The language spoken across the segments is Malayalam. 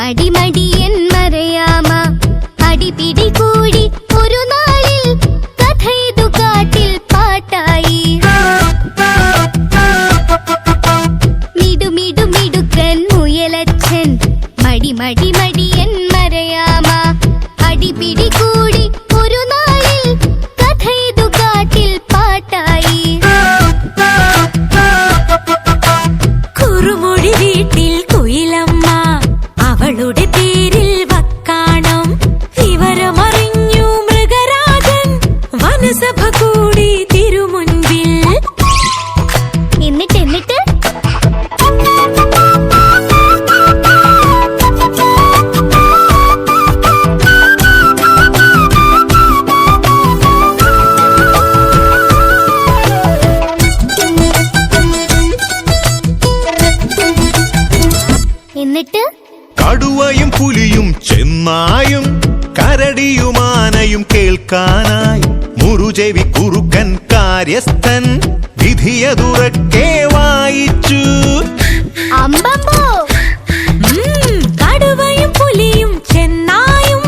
മടി മടിയൻ മറയാമ അടിപിടി കൂടി ഒരു നാളിൽ കഥയിതു കാട്ടിൽ പാട്ടായി. മിടുമിടു മിടുക്കൻ മുയലച്ഛൻ മടി മടി മടിയൻ മറയാമ അടിപിടി കൂടി ഒരു നാളിൽ കഥയിതു കാട്ടിൽ പാട്ടായി. കുറുമൊഴി വീട്ടിൽ കുയിലമ്മ അവളുടെ പേരിൽ വക്കാണം. വിവരമറിഞ്ഞു മൃഗരാജൻ വനസഭ കൂടി തിരുമുൻപിൽ. എന്നിട്ട് കടുവയും പുലിയും ചെന്നായും കരടിയുമാനയും കേൾക്കാനായി മുറുചെവി കുറുക്കൻ കാര്യസ്ഥൻ വിധിയതുറക്കെ വായിച്ചു. അമ്പമ്പോ കടുവയും പുലിയും ചെന്നായും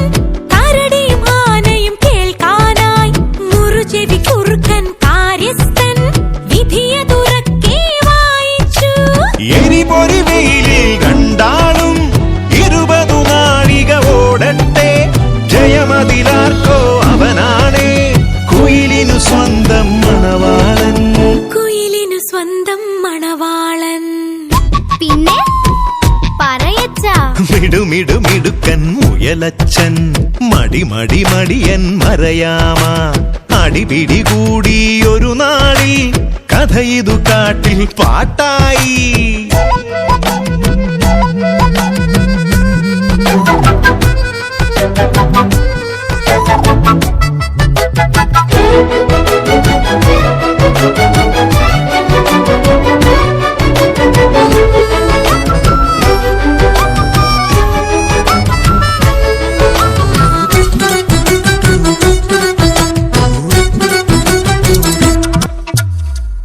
കരടിയും ആനയും കേൾക്കാനായി മുറുചെവി കുറുക്കൻ കാര്യസ്ഥൻ വിധിയതുറക്കെ വായിച്ചു. എരിപൊരി വെയിലിൽ രണ്ടാളും 20 നാഴിക ഓടട്ടെ, ജയമതിലാർക്കോ അവനാണേ കുയിലിനു സ്വന്തം മണവാളൻ. കുയിലിനു സ്വന്തം മണവാളൻ. പിന്നെ പറയച്ചാ മിടുമിടു മിടുക്കൻ മുയലച്ഛൻ മടി മടി മടിയൻ മറയാമ അടിപിടി കൂടി ഒരു നാളിൽ കഥയിതു കാട്ടിൽ പാട്ടായി.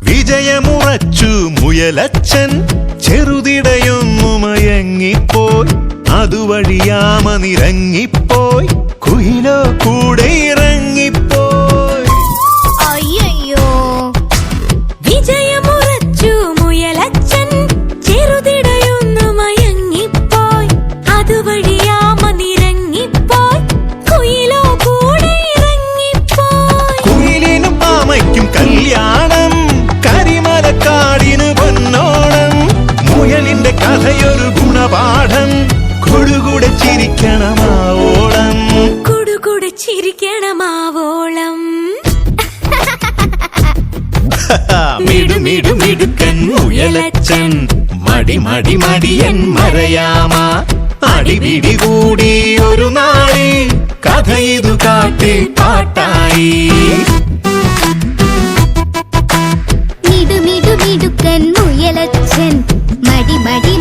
വിജയമുറച്ചു മുയലച്ഛൻ ചെറുതിടയൊന്നു മയങ്ങിപ്പോയി. അതുവഴിയാമ നിറങ്ങിപ്പോയി, കുയിലോ കൂടെ ഇറങ്ങിപ്പോയി. അയ്യോ വിജയമുറച്ചു മുയലച്ഛൻ ചെറുതിടയൊന്നു മയങ്ങിപ്പോയി. അതുവഴിയാമ നിറങ്ങിപ്പോയി, കുയിലോ കൂടെ ഇറങ്ങിപ്പോയി. കുയിലിനും ആമയ്ക്കും കല്യാണം, കരിമലക്കാടിന് പൊന്നോണം. മുയലിന്റെ കഥയൊരു ഗുണപാഠം, കൊടുകൂടെ ചിരിക്കണമാവോളം. കൊടുകൂടെ ചിരിക്കണമാവോളം. മിടുമിടു മിടുക്കൻ മുയലച്ഛൻ മടി മടി മടിയൻ മറയാമ അടിപിടി കൂടി ഒരു നാളിൽ കഥയിതു കാട്ടിൽ പാട്ടായി. മിടുമിടു മിടുക്കൻ മുയലച്ഛൻ മടി മടി